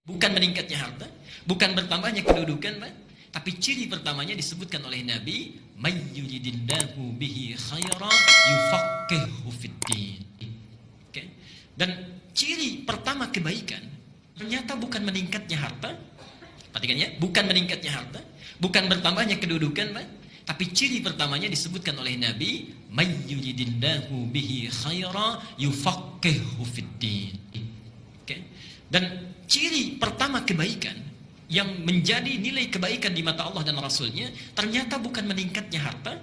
Bukan meningkatnya harta, bukan bertambahnya kedudukan, Pak. Tapi ciri pertamanya disebutkan oleh Nabi, "May yuridillahu bihi khaira yufaqihuhu fiddin." Oke. Dan ciri pertama kebaikan ternyata bukan meningkatnya harta. Perhatikan ya, bukan meningkatnya harta, bukan bertambahnya kedudukan, Pak. Tapi ciri pertamanya disebutkan oleh Nabi, "May yuridillahu bihi khaira yufaqihuhu fiddin." Oke. Dan ciri pertama kebaikan yang menjadi nilai kebaikan di mata Allah dan Rasulnya ternyata bukan meningkatnya harta.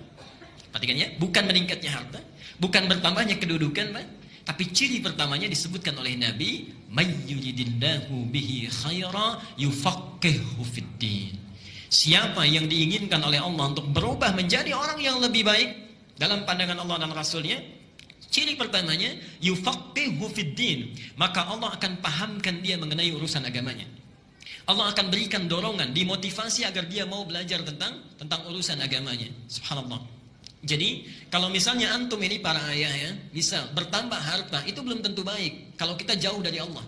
Perhatikan ya, bukan meningkatnya harta, bukan bertambahnya kedudukan, Pak. Tapi ciri pertamanya disebutkan oleh Nabi, "May yuridillahu bihi khaira yufaqihuhu fiddin." Siapa yang diinginkan oleh Allah untuk berubah menjadi orang yang lebih baik dalam pandangan Allah dan Rasulnya, ciri pertamanya yufaqihuhu fiddin, maka Allah akan pahamkan dia mengenai urusan agamanya. Allah akan berikan dorongan, dimotivasi agar dia mau belajar tentang urusan agamanya. Subhanallah. Jadi, kalau misalnya antum ini para ayah ya, bisa bertambah harta, itu belum tentu baik kalau kita jauh dari Allah.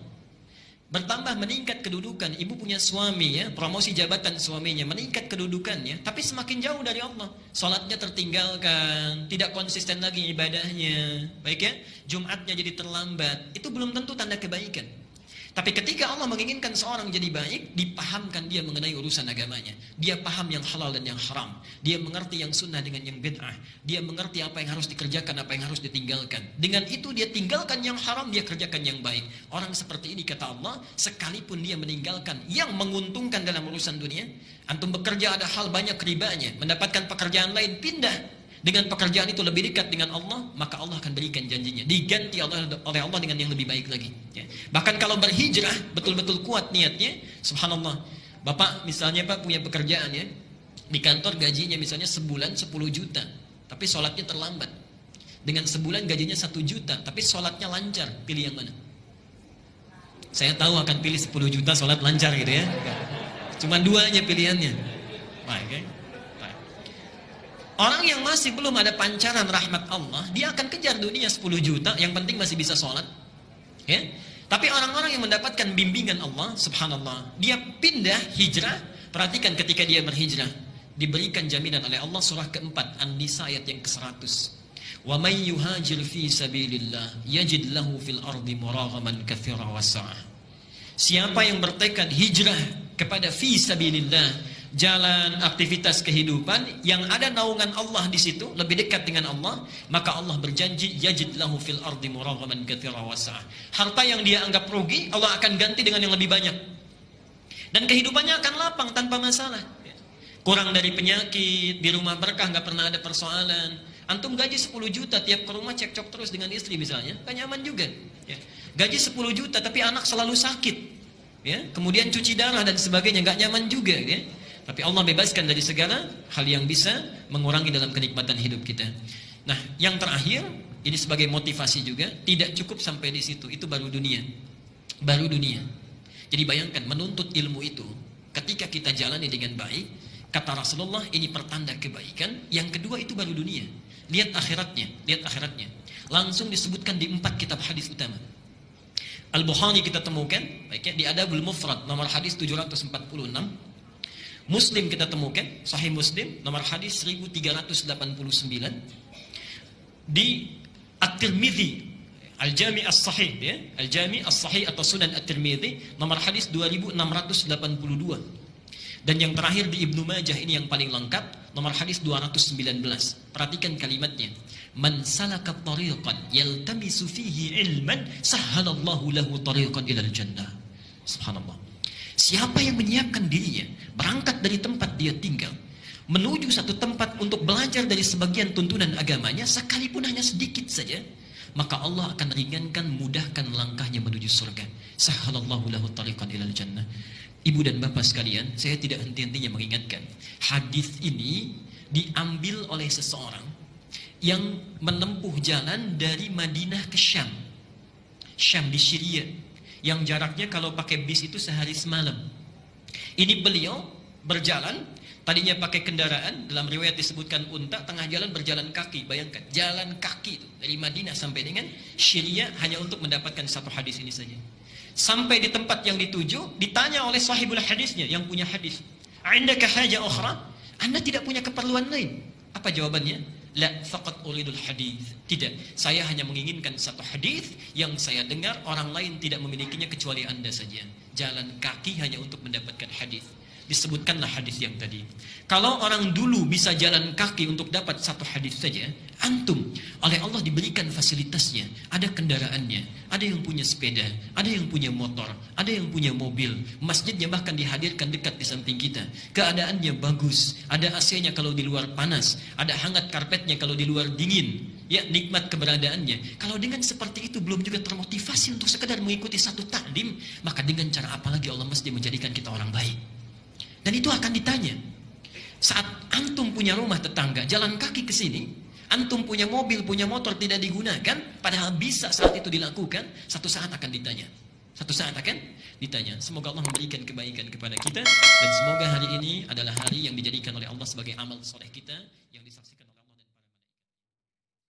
Bertambah meningkat kedudukan, ibu punya suami ya, promosi jabatan suaminya, meningkat kedudukannya, tapi semakin jauh dari Allah. Salatnya tertinggalkan, tidak konsisten lagi ibadahnya, baik ya, Jumatnya jadi terlambat, itu belum tentu tanda kebaikan. Tapi ketika Allah menginginkan seorang jadi baik, dipahamkan dia mengenai urusan agamanya. Dia paham yang halal dan yang haram. Dia mengerti yang sunnah dengan yang bid'ah. Dia mengerti apa yang harus dikerjakan, apa yang harus ditinggalkan. Dengan itu dia tinggalkan yang haram, dia kerjakan yang baik. Orang seperti ini kata Allah, sekalipun dia meninggalkan yang menguntungkan dalam urusan dunia, antum bekerja ada hal banyak ribanya, mendapatkan pekerjaan lain, pindah. Dengan pekerjaan itu lebih dekat dengan Allah, maka Allah akan berikan janjinya. Diganti oleh Allah dengan yang lebih baik lagi. Ya. Bahkan kalau berhijrah, betul-betul kuat niatnya, subhanallah. Bapak misalnya Pak punya pekerjaan ya, di kantor gajinya misalnya sebulan 10 juta, tapi sholatnya terlambat. Dengan sebulan gajinya 1 juta, tapi sholatnya lancar. Pilih yang mana? Saya tahu akan pilih 10 juta sholat lancar gitu ya. Cuma dua aja pilihannya. Baik ya. Orang yang masih belum ada pancaran rahmat Allah, dia akan kejar dunia 10 juta, yang penting masih bisa sholat. Ya? Tapi orang-orang yang mendapatkan bimbingan Allah, subhanallah, dia pindah hijrah. Perhatikan ketika dia berhijrah, diberikan jaminan oleh Allah surah keempat, An-Nisa ayat yang ke-100. Wa may yuhajir fi sabilillah yajid lahu fil ardi muraghaman katsira wasa'ah. Siapa yang bertekad hijrah kepada fi sabilillah, jalan aktivitas kehidupan yang ada naungan Allah di situ, lebih dekat dengan Allah, maka Allah berjanji yajid lahu fil ardi muraghaman katsira wasa'ah. Harta yang dia anggap rugi, Allah akan ganti dengan yang lebih banyak. Dan kehidupannya akan lapang tanpa masalah. Kurang dari penyakit, di rumah berkah nggak pernah ada persoalan. Antum gaji 10 juta, tiap ke rumah cekcok terus dengan istri misalnya, kan nyaman juga. Ya. Gaji 10 juta tapi anak selalu sakit. Ya, kemudian cuci darah dan sebagainya, nggak nyaman juga ya. Tapi Allah bebaskan dari segala hal yang bisa mengurangi dalam kenikmatan hidup kita. Nah, yang terakhir, ini sebagai motivasi juga, tidak cukup sampai di situ, itu baru dunia. Baru dunia. Jadi bayangkan, menuntut ilmu itu, ketika kita jalani dengan baik, kata Rasulullah, ini pertanda kebaikan. Yang kedua itu baru dunia. Lihat akhiratnya, lihat akhiratnya. Langsung disebutkan di 4 kitab hadis utama. Al-Bukhari kita temukan, baiknya di Adabul Mufrad, nomor hadis 746. Muslim kita temukan, Sahih Muslim, nomor hadis 1389. Di At-Tirmidzi, Al-Jami' As-Sahih ya, Al-Jami' As-Sahih atau Sunan At-Tirmidzi, nomor hadis 2682. Dan yang terakhir di Ibnu Majah, ini yang paling lengkap, nomor hadis 219. Perhatikan kalimatnya. Man salaka tariqan yaltamisu fihi ilman sahhalallahu lahu tariqan ilal jannah. Subhanallah. Siapa yang menyiapkan dirinya berangkat dari tempat dia tinggal menuju satu tempat untuk belajar dari sebagian tuntunan agamanya, sekalipun hanya sedikit saja, maka Allah akan ringankan, mudahkan langkahnya menuju surga. Sahhalallahu lahu tariqan ilal jannah. Ibu dan bapak sekalian, saya tidak henti-hentinya mengingatkan, hadis ini diambil oleh seseorang yang menempuh jalan dari Madinah ke Syam. Syam di Syria, yang jaraknya kalau pakai bis itu sehari semalam. Ini beliau berjalan, tadinya pakai kendaraan, dalam riwayat disebutkan unta, tengah jalan berjalan kaki. Bayangkan, jalan kaki itu dari Madinah sampai dengan Syria hanya untuk mendapatkan satu hadis ini saja. Sampai di tempat yang dituju, ditanya oleh sahibul hadisnya, yang punya hadis. Indaka haja ukhra? Anda tidak punya keperluan lain? Apa jawabannya? La faqat uridul hadis. Tidak, saya hanya menginginkan satu hadis yang saya dengar orang lain tidak memilikinya kecuali Anda saja. Jalan kaki hanya untuk mendapatkan hadis. Disebutkanlah hadis yang tadi. Kalau orang dulu bisa jalan kaki untuk dapat satu hadis saja, antum oleh Allah diberikan fasilitasnya, ada kendaraannya, ada yang punya sepeda, ada yang punya motor, ada yang punya mobil, masjidnya bahkan dihadirkan dekat di samping kita, keadaannya bagus, ada AC-nya kalau di luar panas, ada hangat karpetnya kalau di luar dingin, ya nikmat keberadaannya. Kalau dengan seperti itu belum juga termotivasi untuk sekedar mengikuti satu taklim, maka dengan cara apa lagi Allah mesti menjadikan kita orang baik? Dan itu akan ditanya. Saat antum punya rumah tetangga, jalan kaki ke sini, antum punya mobil, punya motor tidak digunakan, padahal bisa saat itu dilakukan, satu saat akan ditanya. Satu saat akan ditanya. Semoga Allah memberikan kebaikan kepada kita, dan semoga hari ini adalah hari yang dijadikan oleh Allah sebagai amal soleh kita yang disaksikan.